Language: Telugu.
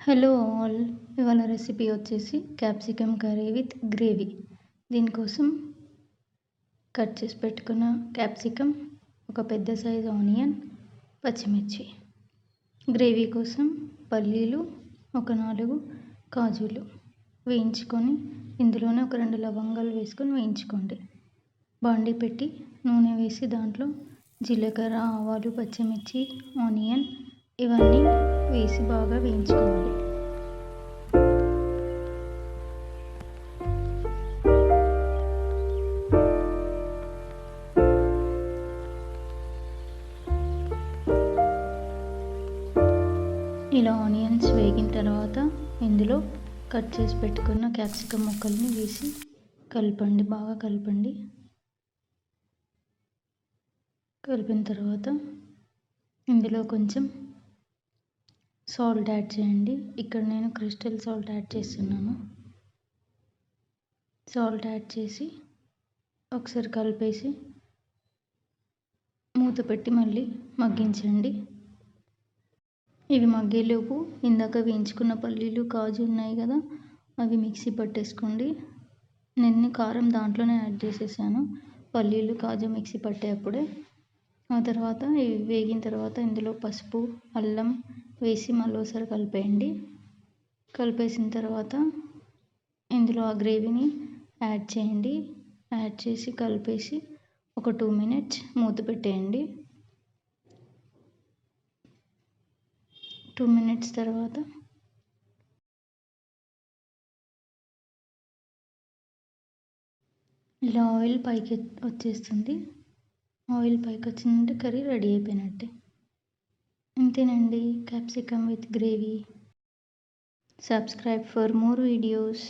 Hello all. ఇవాళ రెసిపీ వచ్చేసి క్యాప్సికమ్ కర్రీ విత్ గ్రేవీ. దీనికోసం కట్ చేసి పెట్టుకున్న క్యాప్సికమ్, ఒక పెద్ద సైజు ఆనియన్, పచ్చిమిర్చి. గ్రేవీ కోసం పల్లీలు, ఒక 4 కాజులు వేయించుకొని ఇందులోనే ఒక 2 లవంగాలు వేసుకొని వేయించుకోండి. బాండీ పెట్టి నూనె వేసి దాంట్లో జీలకర్ర, ఆవాలు, పచ్చిమిర్చి, ఆనియన్ ఇవన్నీ వేసి బాగా వేయించుకోవాలి. ఇలా ఆనియన్స్ వేగిన తర్వాత ఇందులో కట్ చేసి పెట్టుకున్న క్యాప్సికమ్ ముక్కల్ని వేసి కలపండి, బాగా కలపండి. కలిపిన తర్వాత ఇందులో కొంచెం సాల్ట్ యాడ్ చేయండి. ఇక్కడ నేను క్రిస్టల్ సాల్ట్ యాడ్ చేస్తున్నాను. సాల్ట్ యాడ్ చేసి ఒకసారి కలిపేసి మూత పెట్టి మళ్ళీ మగ్గించండి. ఇవి మగ్గేలోపు ఇందాక వేయించుకున్న పల్లీలు, కాజు ఉన్నాయి కదా, అవి మిక్సీ పట్టేసుకోండి. నేను కారం దాంట్లోనే యాడ్ చేసేసాను, పల్లీలు, కాజు మిక్సీ పట్టేటప్పుడే. ఆ తర్వాత ఇవి వేగిన తర్వాత ఇందులో పసుపు, అల్లం వేసి మళ్ళీ ఒకసారి కలిపేయండి. కలిపేసిన తర్వాత ఇందులో ఆ గ్రేవీని యాడ్ చేయండి. యాడ్ చేసి కలిపేసి ఒక 2 మినిట్స్ మూత పెట్టేయండి. 2 మినిట్స్ తర్వాత ఇలా ఆయిల్ పైకి వచ్చేస్తుంది. ఆయిల్ పైకి వచ్చిందంటే కర్రీ రెడీ అయిపోయినట్టే. ఇంతేనండి, capsicum with gravy. Subscribe for more videos.